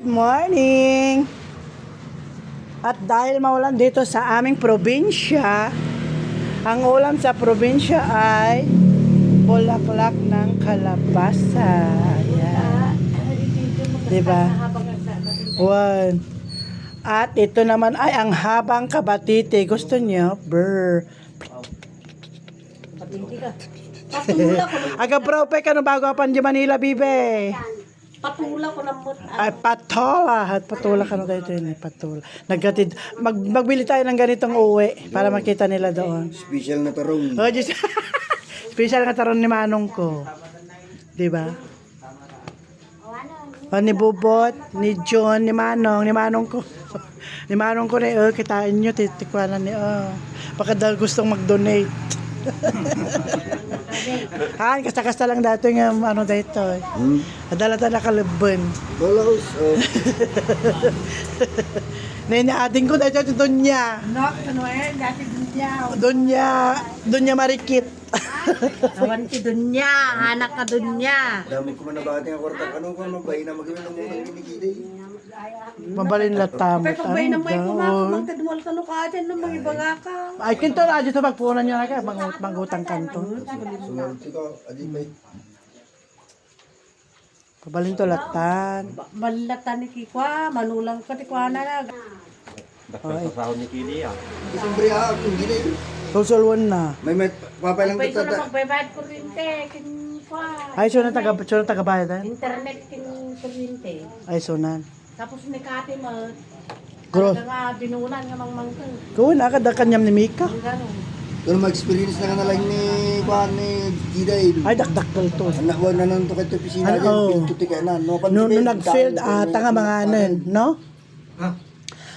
morning! At dahil maulan dito sa aming probinsya, ang ulam sa probinsya ay bulaklak ng kalabasa. Ayan. Diba? One. At ito naman ay ang habang kabatite. Gusto niyo? Brr. Aga bro, pe ka no bago apan di Manila, bibe. Patula ko ng mut. Ay, patola. Patula ka no dito yun. Patula. Nagkatid. Magbili tayo ng ganitong uwi para makita nila doon. Special na tarong. Oh, just, special na taron ni Manong ko. Diba? O, ni Bubot, ni John, ni Manong ko. Ni Manong ko na, kitain nyo, titikwanan ni, baka dahil gustong mag-donate. Kasta-kasta lang dati ng ano dito. Adala-tala kalabon. Balos. Naiating ko dito doon niya. No, ano dati Dunya. Doon niya marikit. Awan si Dunya, anak na Dunya. Dami ko man nabati ang kwarta. Ano ko mabay na mag-iwan ng muna kinikita eh. Mabalin latam. Pero pagbay na may kumakamang tadwal ka no ka dyan ng mga ibaga ka. Ay, kinto na dito magpunan nyo na kayo. Mangutang kanto. Sumunod ko, adibay. Pabalin to latan. Balatan ni Kikwa, manulang ka tikwa na lang. Sahod ni Kili ah. Isang ha, kung gina eh. Susulwan na. May papay lang Pwede na tata. magbaybayad kuryente, Kikwa. Ay, so na tagabayad. Internet kuryente. Ay, so na. Tapos may kate mo. Gross. Talaga nga, binunan nga mang mangkang. Gawin na, kada kanyam ni Mika. Ang gano'n. Pero ma-experience na ka na lang ni Juan ni Gida eh. Ay, dakdaktal to. Anak wag na nang tukay to pisina Ano? dyan. Pintuti ka na. No, Nung nag-field ata nga mga ano, no?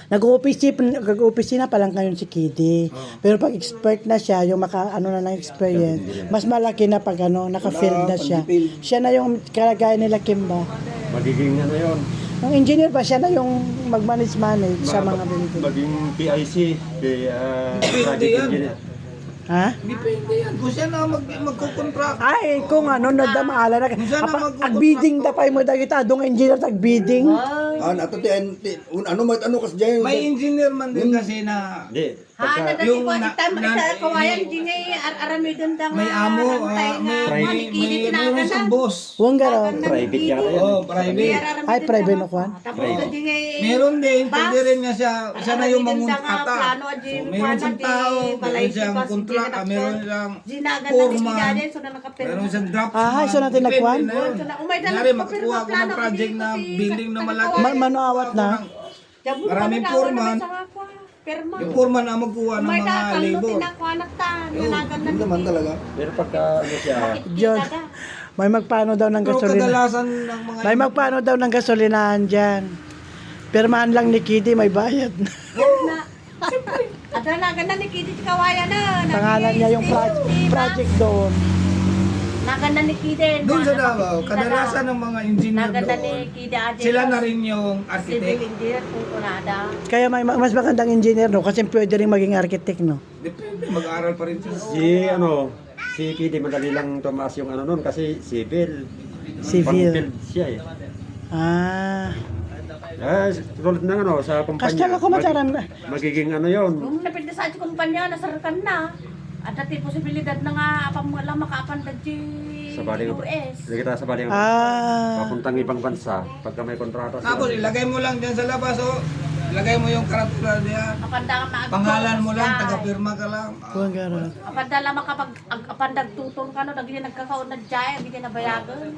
Nag-opisina pa lang ngayon si Kitty. Pero pag expert na siya, yung ano na ng experience, mas malaki na pag naka-field na siya. Siya na yung kalagayan nila Kimba. Magiging ano yun? Yung engineer pa, siya na yung mag-manage sa mga building. Maging PIC, project engineer. Ha? Depende yan. Kung siya na magkukontract. Ay, kung nadamaala na. Ag-bidding da pa mo dagita, dong engineer tag-bidding. Nato ti ano kas dyan. May engineer man din kasi na Hindi. Ha, Pagka, nadali ko at time sa kawayan di ngay aramidon da may amo, mayroon sa boss. Huwag garo. private yata yan. Oh, private. Ay, private na kwan. Tapos di ngay Meron din, pwede rin nga siya na yung manguntata. plano di So, meron siyang tao, meron siyang kontrata, meron siyang Ginagan na forma, ni so na nakapirma. meron siyang draftsman. Ah, so natin nagkuhan? Depende na yun. So na umay da Kunyari, makakuha ko ng project na building na malaki. Manuawat na. Maraming foreman. Perma. Yung foreman na magkuha ng Umay mga da kang labor. tinakwanak ta. Ginagan na Hindi naman talaga. Pero pagka ano siya, Diyos. May magpano daw ng Pero gasolina. kadalasan ng mga May magpano daw ng gasolinahan dyan. Pirmahan lang ni Kitty, may bayad na. At nanagan na ni Kitty Kawaya na. Pangalan niya yung project doon. Naganda ni Kitty. doon sa Davao, kadalasan ng mga engineer Naganda ni doon, Kitty Ate. sila na rin yung Civil architect. engineer kung kunada. Kaya may mas magandang engineer, no? Kasi pwede rin maging architect, no? Depende, mag-aaral pa rin sila. si Kili madali lang tumaas yung ano nun kasi civil. Civil. Pang-field siya eh. Ah. Tulad ng ano, sa kumpanya. Kastal ako mataran na. Magiging ano yun. Kung napindi sa ating kumpanya, nasarakan na. At dati posibilidad na nga, apang wala makaapandag di Sa baling, US. kita sa baling papuntang ibang bansa pagka may kontrata Tapos ilagay mo lang dyan sa labas, oh. Ilagay mo yung karatula diyan. Apandang maagtos. Pangalan mo lang, taga-pirma ka lang. Huwag garo. Apandala makapag apandag tutong ka no, naging nagkakaon na dyan, hindi na bayagan.